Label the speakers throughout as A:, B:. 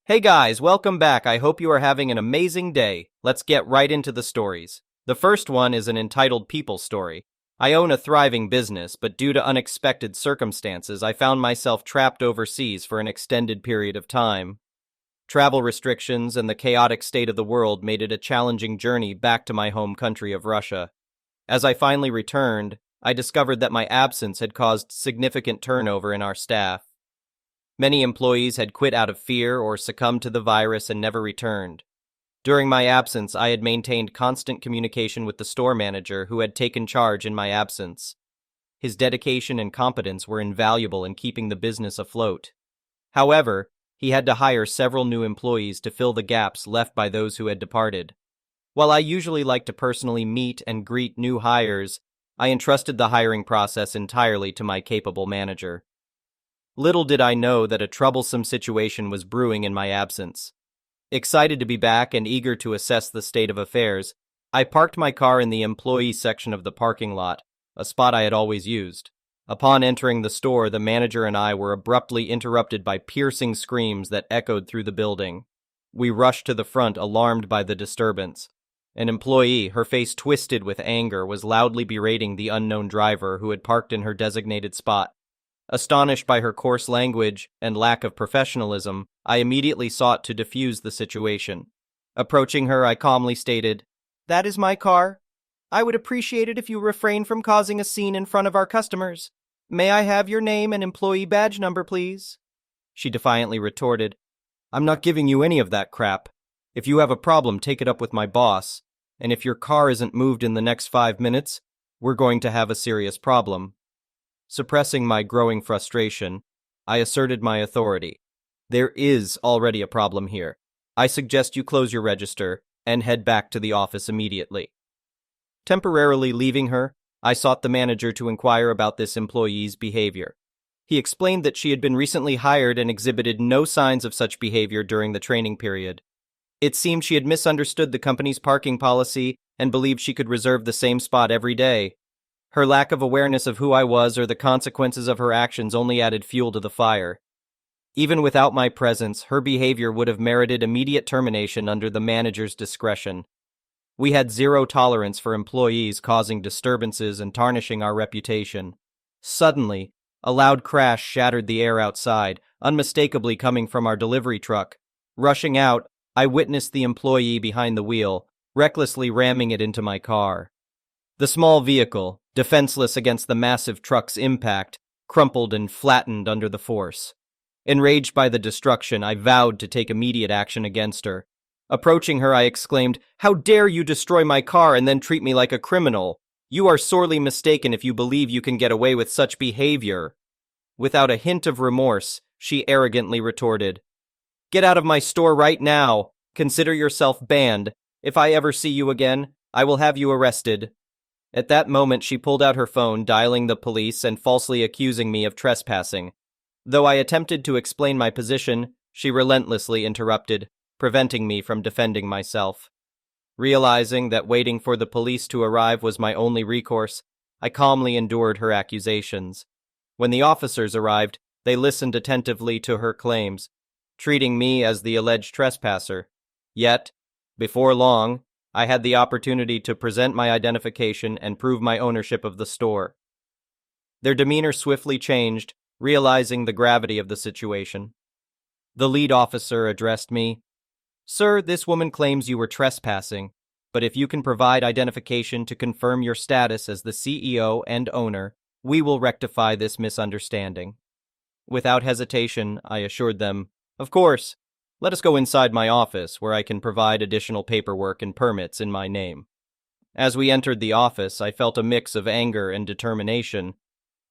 A: Hey guys, welcome back. I hope you are having an amazing day. Let's get right into the stories. The first one is an entitled People story. I own a thriving business, but due to unexpected circumstances, I found myself trapped overseas for an extended period of time. Travel restrictions and the chaotic state of the world made it a challenging journey back to my home country of Russia. As I finally returned, I discovered that my absence had caused significant turnover in our staff. Many employees had quit out of fear or succumbed to the virus and never returned. During my absence, I had maintained constant communication with the store manager who had taken charge in my absence. His dedication and competence were invaluable in keeping the business afloat. However, he had to hire several new employees to fill the gaps left by those who had departed. While I usually like to personally meet and greet new hires, I entrusted the hiring process entirely to my capable manager. Little did I know that a troublesome situation was brewing in my absence. Excited to be back and eager to assess the state of affairs, I parked my car in the employee section of the parking lot, a spot I had always used. Upon entering the store, the manager and I were abruptly interrupted by piercing screams that echoed through the building. We rushed to the front, alarmed by the disturbance. An employee, her face twisted with anger, was loudly berating the unknown driver who had parked in her designated spot. Astonished by her coarse language and lack of professionalism, I immediately sought to defuse the situation. Approaching her, I calmly stated, "That is my car. I would appreciate it if you refrain from causing a scene in front of our customers. May I have your name and employee badge number, please?" She defiantly retorted, "I'm not giving you any of that crap. If you have a problem, take it up with my boss. And if your car isn't moved in the next 5 minutes, we're going to have a serious problem." Suppressing my growing frustration, I asserted my authority. "There is already a problem here. I suggest you close your register and head back to the office immediately." Temporarily leaving her, I sought the manager to inquire about this employee's behavior. He explained that she had been recently hired and exhibited no signs of such behavior during the training period. It seemed she had misunderstood the company's parking policy and believed she could reserve the same spot every day. Her lack of awareness of who I was or the consequences of her actions only added fuel to the fire. Even without my presence, her behavior would have merited immediate termination under the manager's discretion. We had zero tolerance for employees causing disturbances and tarnishing our reputation. Suddenly, a loud crash shattered the air outside, unmistakably coming from our delivery truck. Rushing out, I witnessed the employee behind the wheel, recklessly ramming it into my car. The small vehicle, defenseless against the massive truck's impact, crumpled and flattened under the force. Enraged by the destruction, I vowed to take immediate action against her. Approaching her, I exclaimed, "How dare you destroy my car and then treat me like a criminal? You are sorely mistaken if you believe you can get away with such behavior." Without a hint of remorse, she arrogantly retorted, "Get out of my store right now. Consider yourself banned. If I ever see you again, I will have you arrested." At that moment, she pulled out her phone, dialing the police and falsely accusing me of trespassing. Though I attempted to explain my position, she relentlessly interrupted, preventing me from defending myself. Realizing that waiting for the police to arrive was my only recourse, I calmly endured her accusations. When the officers arrived, they listened attentively to her claims, treating me as the alleged trespasser. Yet, before long, I had the opportunity to present my identification and prove my ownership of the store. Their demeanor swiftly changed, realizing the gravity of the situation. The lead officer addressed me, "Sir, this woman claims you were trespassing, but if you can provide identification to confirm your status as the CEO and owner, we will rectify this misunderstanding." Without hesitation, I assured them, "Of course. Let us go inside my office, where I can provide additional paperwork and permits in my name." As we entered the office, I felt a mix of anger and determination.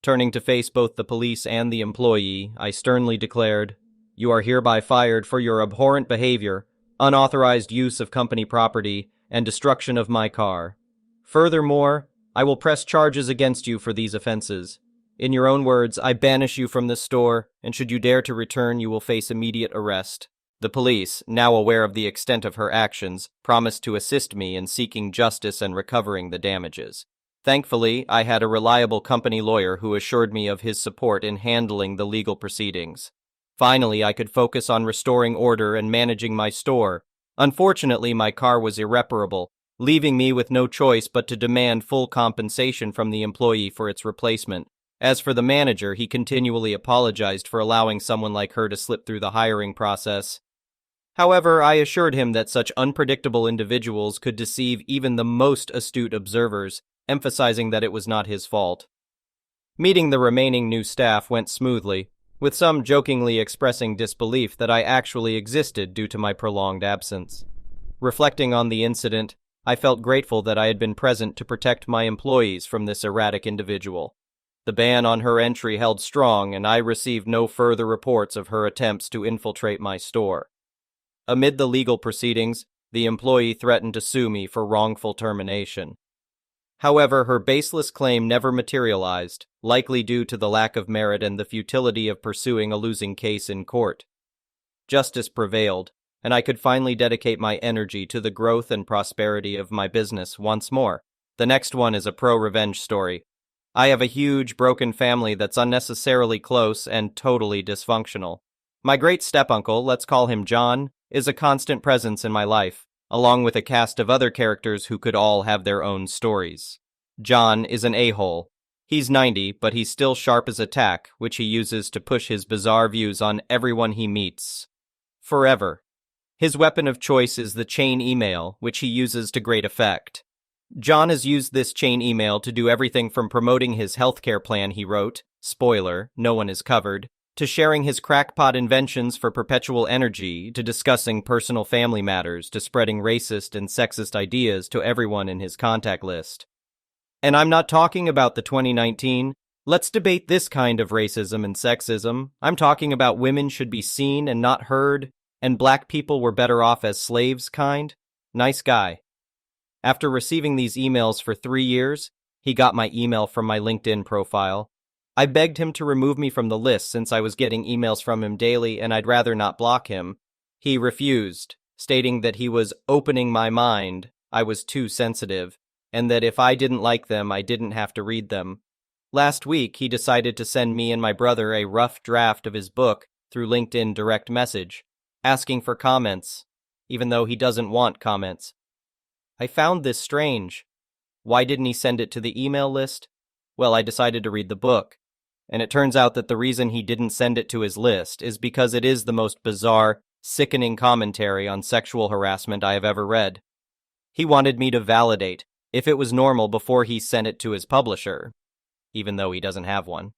A: Turning to face both the police and the employee, I sternly declared, "You are hereby fired for your abhorrent behavior, unauthorized use of company property, and destruction of my car. Furthermore, I will press charges against you for these offenses. In your own words, I banish you from this store, and should you dare to return, you will face immediate arrest." The police, now aware of the extent of her actions, promised to assist me in seeking justice and recovering the damages. Thankfully, I had a reliable company lawyer who assured me of his support in handling the legal proceedings. Finally, I could focus on restoring order and managing my store. Unfortunately, my car was irreparable, leaving me with no choice but to demand full compensation from the employee for its replacement. As for the manager, he continually apologized for allowing someone like her to slip through the hiring process. However, I assured him that such unpredictable individuals could deceive even the most astute observers, emphasizing that it was not his fault. Meeting the remaining new staff went smoothly, with some jokingly expressing disbelief that I actually existed due to my prolonged absence. Reflecting on the incident, I felt grateful that I had been present to protect my employees from this erratic individual. The ban on her entry held strong, and I received no further reports of her attempts to infiltrate my store. Amid the legal proceedings, the employee threatened to sue me for wrongful termination. However, her baseless claim never materialized, likely due to the lack of merit and the futility of pursuing a losing case in court. Justice prevailed, and I could finally dedicate my energy to the growth and prosperity of my business once more. The next one is a pro-revenge story. I have a huge, broken family that's unnecessarily close and totally dysfunctional. My great step-uncle, let's call him John, is a constant presence in my life, along with a cast of other characters who could all have their own stories. John is an a-hole. He's 90, but he's still sharp as a tack, which he uses to push his bizarre views on everyone he meets. Forever. His weapon of choice is the chain email, which he uses to great effect. John has used this chain email to do everything from promoting his healthcare plan he wrote, spoiler, no one is covered, to sharing his crackpot inventions for perpetual energy, to discussing personal family matters, to spreading racist and sexist ideas to everyone in his contact list. And I'm not talking about the 2019, let's debate this kind of racism and sexism. I'm talking about women should be seen and not heard, and black people were better off as slaves kind. Nice guy. After receiving these emails for 3 years, he got my email from my LinkedIn profile. I begged him to remove me from the list since I was getting emails from him daily and I'd rather not block him. He refused, stating that he was opening my mind, I was too sensitive, and that if I didn't like them, I didn't have to read them. Last week, he decided to send me and my brother a rough draft of his book through LinkedIn direct message, asking for comments, even though he doesn't want comments. I found this strange. Why didn't he send it to the email list? Well, I decided to read the book. And it turns out that the reason he didn't send it to his list is because it is the most bizarre, sickening commentary on sexual harassment I have ever read. He wanted me to validate if it was normal before he sent it to his publisher, even though he doesn't have one.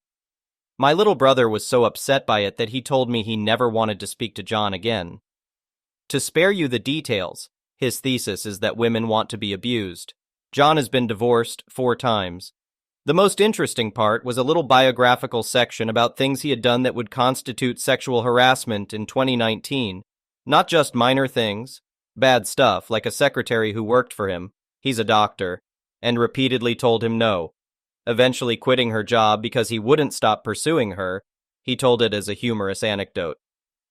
A: My little brother was so upset by it that he told me he never wanted to speak to John again. To spare you the details, his thesis is that women want to be abused. John has been divorced 4 times. The most interesting part was a little biographical section about things he had done that would constitute sexual harassment in 2019. Not just minor things, bad stuff like a secretary who worked for him, he's a doctor, and repeatedly told him no, eventually quitting her job because he wouldn't stop pursuing her. He told it as a humorous anecdote.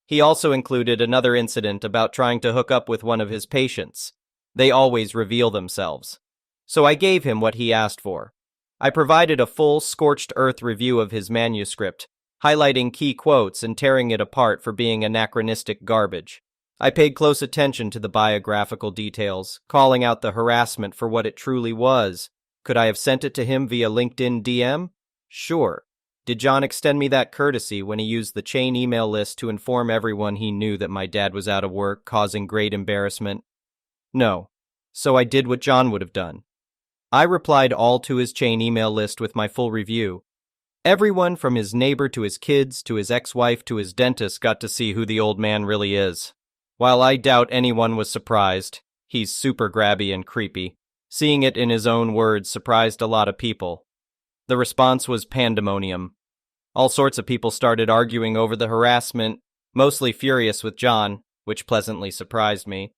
A: He also included another incident about trying to hook up with one of his patients. They always reveal themselves. So I gave him what he asked for. I provided a full, scorched earth review of his manuscript, highlighting key quotes and tearing it apart for being anachronistic garbage. I paid close attention to the biographical details, calling out the harassment for what it truly was. Could I have sent it to him via LinkedIn DM? Sure. Did John extend me that courtesy when he used the chain email list to inform everyone he knew that my dad was out of work, causing great embarrassment? No. So I did what John would have done. I replied all to his chain email list with my full review. Everyone from his neighbor to his kids to his ex-wife to his dentist got to see who the old man really is. While I doubt anyone was surprised, he's super grabby and creepy. Seeing it in his own words surprised a lot of people. The response was pandemonium. All sorts of people started arguing over the harassment, mostly furious with John, which pleasantly surprised me.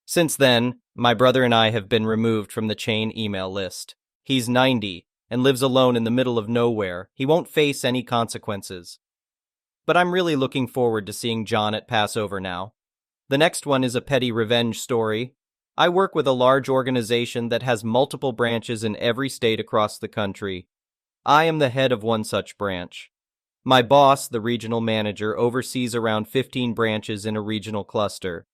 A: Since then, my brother and I have been removed from the chain email list. He's 90 and lives alone in the middle of nowhere. He won't face any consequences. But I'm really looking forward to seeing John at Passover now. The next one is a petty revenge story. I work with a large organization that has multiple branches in every state across the country. I am the head of one such branch. My boss, the regional manager, oversees around 15 branches in a regional cluster.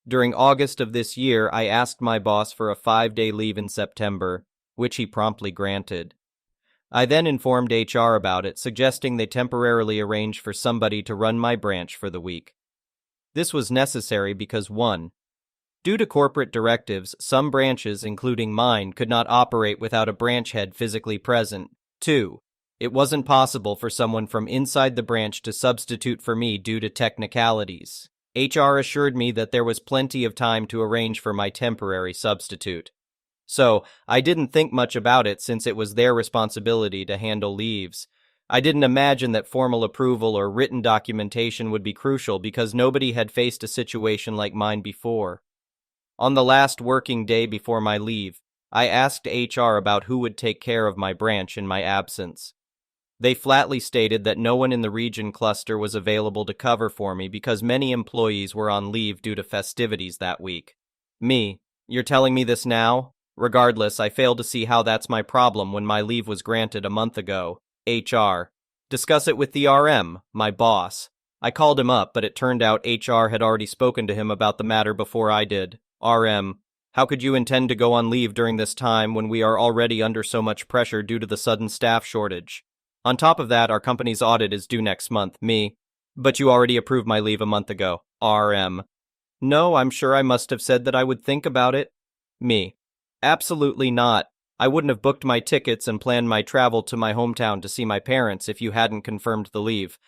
A: During August of this year, I asked my boss for a 5-day leave in September, which he promptly granted. I then informed HR about it, suggesting they temporarily arrange for somebody to run my branch for the week. This was necessary because 1. Due to corporate directives, some branches, including mine, could not operate without a branch head physically present. 2. It wasn't possible for someone from inside the branch to substitute for me due to technicalities. HR assured me that there was plenty of time to arrange for my temporary substitute. So, I didn't think much about it since it was their responsibility to handle leaves. I didn't imagine that formal approval or written documentation would be crucial because nobody had faced a situation like mine before. On the last working day before my leave, I asked HR about who would take care of my branch in my absence. They flatly stated that no one in the region cluster was available to cover for me because many employees were on leave due to festivities that week. Me, you're telling me this now? Regardless, I fail to see how that's my problem when my leave was granted a month ago. HR. Discuss it with the RM, my boss. I called him up, but it turned out HR had already spoken to him about the matter before I did. RM. How could you intend to go on leave during this time when we are already under so much pressure due to the sudden staff shortage? On top of that, our company's audit is due next month. Me. But you already approved my leave a month ago. RM. No, I'm sure I must have said that I would think about it. Me. Absolutely not. I wouldn't have booked my tickets and planned my travel to my hometown to see my parents if you hadn't confirmed the leave.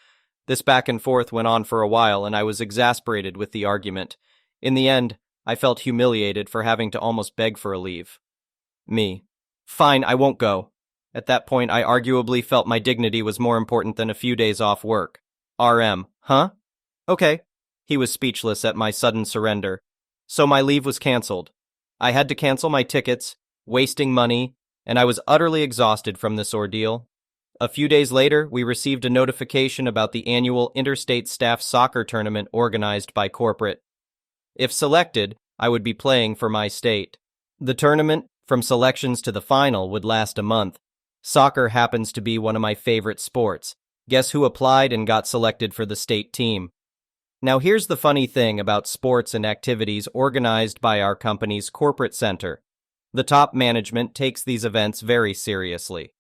A: This back and forth went on for a while, and I was exasperated with the argument. In the end, I felt humiliated for having to almost beg for a leave. Me. Fine, I won't go. At that point, I arguably felt my dignity was more important than a few days off work. RM. Huh? Okay. He was speechless at my sudden surrender. So my leave was canceled. I had to cancel my tickets, wasting money, and I was utterly exhausted from this ordeal. A few days later, we received a notification about the annual Interstate Staff Soccer Tournament organized by corporate. If selected, I would be playing for my state. The tournament, from selections to the final, would last a month. Soccer happens to be one of my favorite sports. Guess who applied and got selected for the state team? Now here's the funny thing about sports and activities organized by our company's corporate center. The top management takes these events very seriously.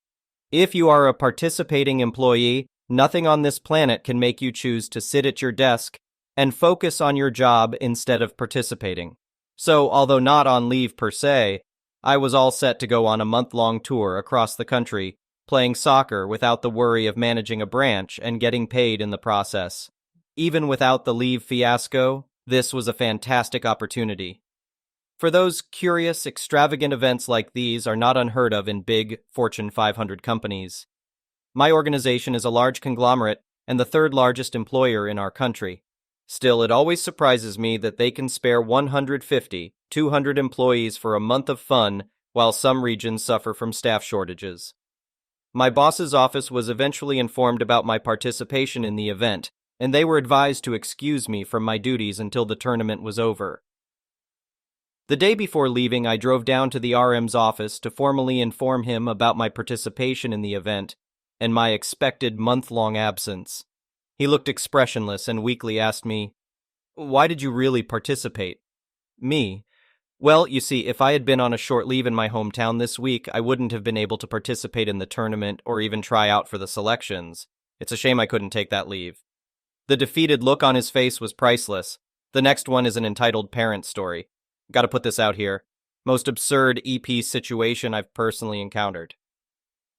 A: If you are a participating employee, nothing on this planet can make you choose to sit at your desk and focus on your job instead of participating. So, although not on leave per se, I was all set to go on a month-long tour across the country, playing soccer without the worry of managing a branch and getting paid in the process. Even without the leave fiasco, this was a fantastic opportunity. For those curious, extravagant events like these are not unheard of in big Fortune 500 companies. My organization is a large conglomerate and the third largest employer in our country. Still, it always surprises me that they can spare 150, 200 employees for a month of fun while some regions suffer from staff shortages. My boss's office was eventually informed about my participation in the event, and they were advised to excuse me from my duties until the tournament was over. The day before leaving, I drove down to the RM's office to formally inform him about my participation in the event and my expected month-long absence. He looked expressionless and weakly asked me, "Why did you really participate?" Me. Well, you see, if I had been on a short leave in my hometown this week, I wouldn't have been able to participate in the tournament or even try out for the selections. It's a shame I couldn't take that leave. The defeated look on his face was priceless. The next one is an entitled parent story. Gotta put this out here. Most absurd EP situation I've personally encountered.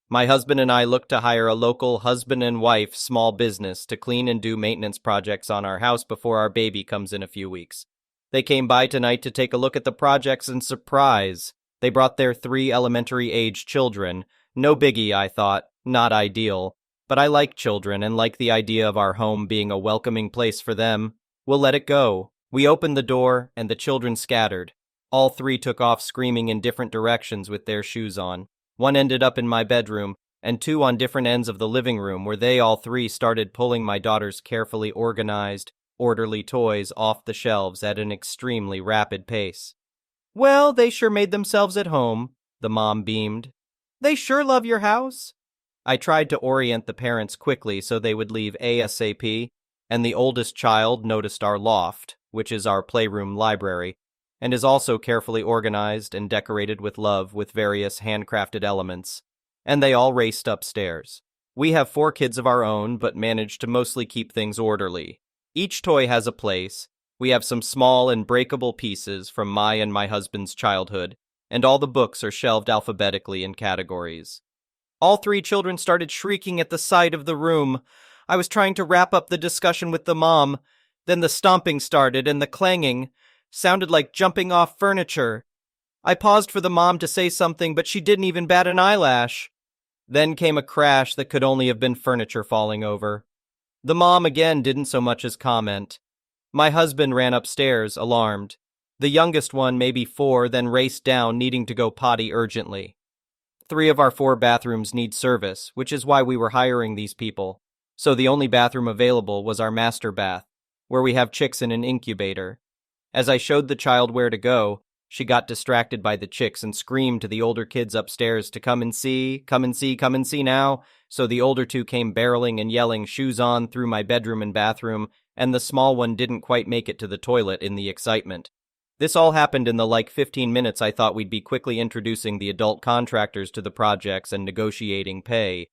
A: My husband and I looked to hire a local husband and wife small business to clean and do maintenance projects on our house before our baby comes in a few weeks. They came by tonight to take a look at the projects and surprise! They brought their 3 elementary-age children. No biggie, I thought. Not ideal. But I like children and like the idea of our home being a welcoming place for them. We'll let it go. We opened the door, and the children scattered. All 3 took off screaming in different directions with their shoes on. One ended up in my bedroom, and 2 on different ends of the living room where they all 3 started pulling my daughter's carefully organized, orderly toys off the shelves at an extremely rapid pace. "Well, they sure made themselves at home," the mom beamed. "They sure love your house." I tried to orient the parents quickly so they would leave ASAP, and the oldest child noticed our loft, which is our playroom library, and is also carefully organized and decorated with love with various handcrafted elements, and they all raced upstairs. We have 4 kids of our own, but managed to mostly keep things orderly. Each toy has a place. We have some small and breakable pieces from my and my husband's childhood, and all the books are shelved alphabetically in categories. All 3 children started shrieking at the sight of the room. I was trying to wrap up the discussion with the mom. Then the stomping started, and the clanging sounded like jumping off furniture. I paused for the mom to say something, but she didn't even bat an eyelash. Then came a crash that could only have been furniture falling over. The mom again didn't so much as comment. My husband ran upstairs, alarmed. The youngest one, maybe 4, then raced down, needing to go potty urgently. 3 of our 4 bathrooms need service, which is why we were hiring these people. So the only bathroom available was our master bath, where we have chicks in an incubator. As I showed the child where to go, she got distracted by the chicks and screamed to the older kids upstairs to come and see, come and see, come and see now. So the older 2 came barreling and yelling, shoes on, through my bedroom and bathroom, and the small one didn't quite make it to the toilet in the excitement. This all happened in the 15 minutes I thought we'd be quickly introducing the adult contractors to the projects and negotiating pay.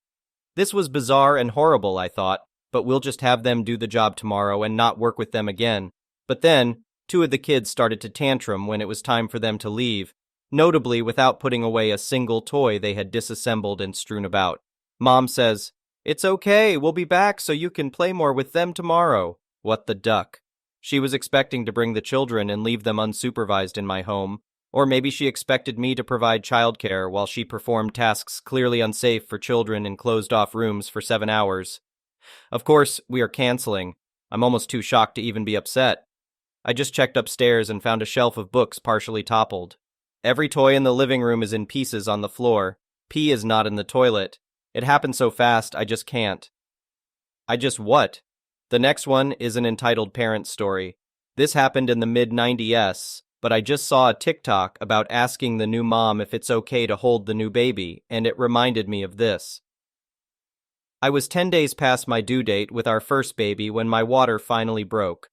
A: This was bizarre and horrible, I thought, but we'll just have them do the job tomorrow and not work with them again. But then, 2 of the kids started to tantrum when it was time for them to leave, notably without putting away a single toy they had disassembled and strewn about. Mom says, "It's okay, we'll be back so you can play more with them tomorrow." What the duck? She was expecting to bring the children and leave them unsupervised in my home, or maybe she expected me to provide childcare while she performed tasks clearly unsafe for children in closed-off rooms for 7 hours. Of course, we are canceling. I'm almost too shocked to even be upset. I just checked upstairs and found a shelf of books partially toppled. Every toy in the living room is in pieces on the floor. Pee is not in the toilet. It happened so fast, I just can't. What? The next one is an entitled parent story. This happened in the mid-90s, but I just saw a TikTok about asking the new mom if it's okay to hold the new baby, and it reminded me of this. I was 10 days past my due date with our first baby when my water finally broke.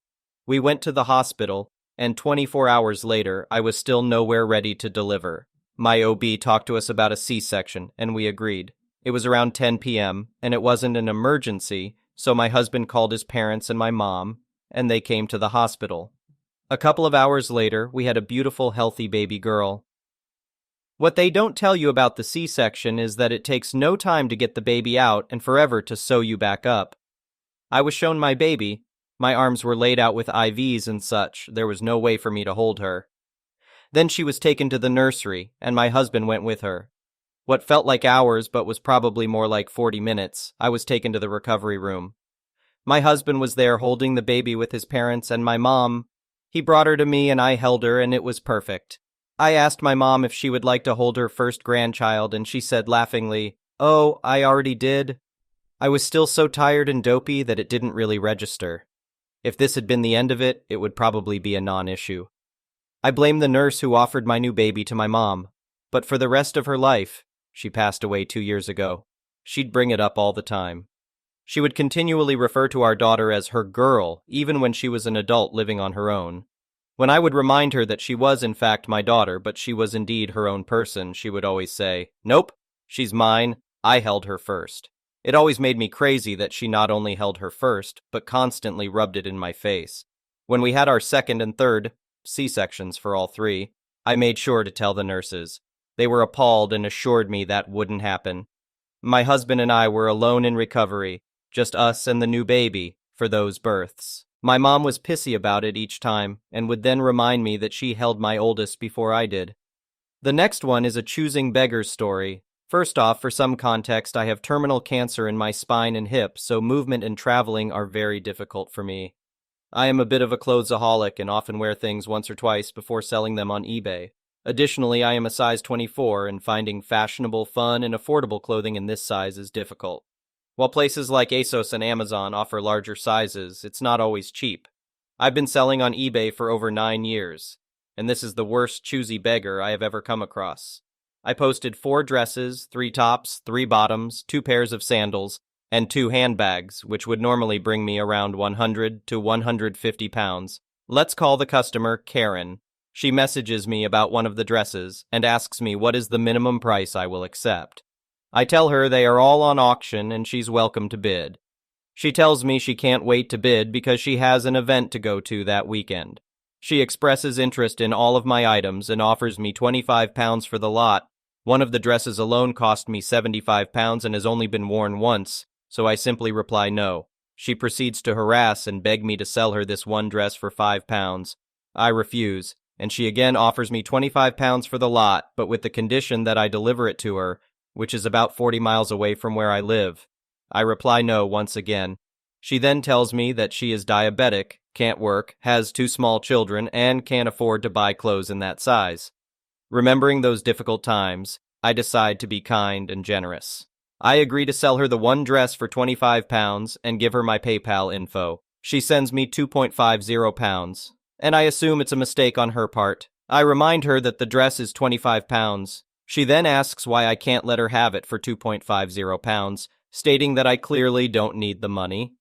A: We went to the hospital, and 24 hours later, I was still nowhere ready to deliver. My OB talked to us about a C-section, and we agreed. It was around 10 p.m., and it wasn't an emergency, so my husband called his parents and my mom, and they came to the hospital. A couple of hours later, we had a beautiful, healthy baby girl. What they don't tell you about the C-section is that it takes no time to get the baby out and forever to sew you back up. I was shown my baby. My arms were laid out with IVs and such. There was no way for me to hold her. Then she was taken to the nursery, and my husband went with her. What felt like hours but was probably more like 40 minutes, I was taken to the recovery room. My husband was there holding the baby with his parents and my mom. He brought her to me and I held her, and it was perfect. I asked my mom if she would like to hold her first grandchild, and she said laughingly, "Oh, I already did." I was still so tired and dopey that it didn't really register. If this had been the end of it, it would probably be a non-issue. I blame the nurse who offered my new baby to my mom, but for the rest of her life, she passed away 2 years ago, she'd bring it up all the time. She would continually refer to our daughter as her girl, even when she was an adult living on her own. When I would remind her that she was in fact my daughter, but she was indeed her own person, she would always say, "Nope, she's mine, I held her first." It always made me crazy that she not only held her first, but constantly rubbed it in my face. When we had our second and third, C-sections for all 3, I made sure to tell the nurses. They were appalled and assured me that wouldn't happen. My husband and I were alone in recovery, just us and the new baby, for those births. My mom was pissy about it each time, and would then remind me that she held my oldest before I did. The next one is a choosing beggars story. First off, for some context, I have terminal cancer in my spine and hip, so movement and traveling are very difficult for me. I am a bit of a clothesaholic and often wear things once or twice before selling them on eBay. Additionally, I am a size 24, and finding fashionable, fun, and affordable clothing in this size is difficult. While places like ASOS and Amazon offer larger sizes, it's not always cheap. I've been selling on eBay for over 9 years, and this is the worst choosy beggar I have ever come across. I posted 4 dresses, 3 tops, 3 bottoms, 2 pairs of sandals, and 2 handbags, which would normally bring me around 100 to 150 pounds. Let's call the customer Karen. She messages me about one of the dresses and asks me what is the minimum price I will accept. I tell her they are all on auction and she's welcome to bid. She tells me she can't wait to bid because she has an event to go to that weekend. She expresses interest in all of my items and offers me 25 pounds for the lot. One of the dresses alone cost me 75 pounds and has only been worn once, so I simply reply no. She proceeds to harass and beg me to sell her this one dress for 5 pounds. I refuse, and she again offers me 25 pounds for the lot, but with the condition that I deliver it to her, which is about 40 miles away from where I live. I reply no once again. She then tells me that she is diabetic, can't work, has 2 small children, and can't afford to buy clothes in that size. Remembering those difficult times, I decide to be kind and generous. I agree to sell her the one dress for 25 pounds and give her my PayPal info. She sends me 2.50 pounds, and I assume it's a mistake on her part. I remind her that the dress is 25 pounds. She then asks why I can't let her have it for 2.50 pounds, stating that I clearly don't need the money.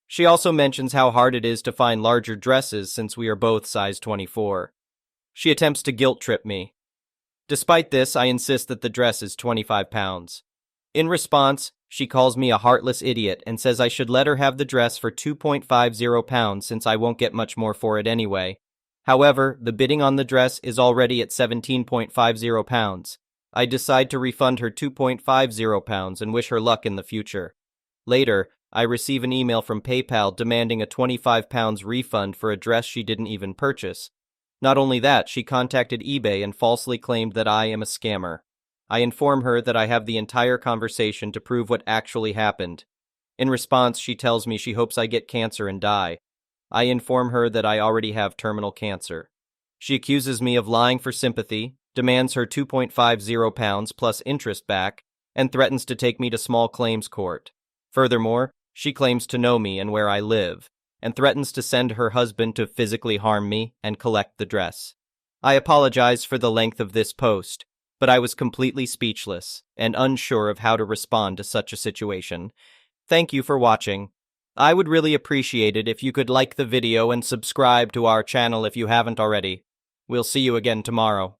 A: She also mentions how hard it is to find larger dresses since we are both size 24. She attempts to guilt trip me. Despite this, I insist that the dress is 25 pounds. In response, she calls me a heartless idiot and says I should let her have the dress for 2.50 pounds since I won't get much more for it anyway. However, the bidding on the dress is already at 17.50 pounds. I decide to refund her 2.50 pounds and wish her luck in the future. Later, I receive an email from PayPal demanding a 25 pounds refund for a dress she didn't even purchase. Not only that, she contacted eBay and falsely claimed that I am a scammer. I inform her that I have the entire conversation to prove what actually happened. In response, she tells me she hopes I get cancer and die. I inform her that I already have terminal cancer. She accuses me of lying for sympathy, demands her 2.50 pounds plus interest back, and threatens to take me to small claims court. Furthermore, she claims to know me and where I live, and threatens to send her husband to physically harm me and collect the dress. I apologize for the length of this post, but I was completely speechless and unsure of how to respond to such a situation. Thank you for watching. I would really appreciate it if you could like the video and subscribe to our channel if you haven't already. We'll see you again tomorrow.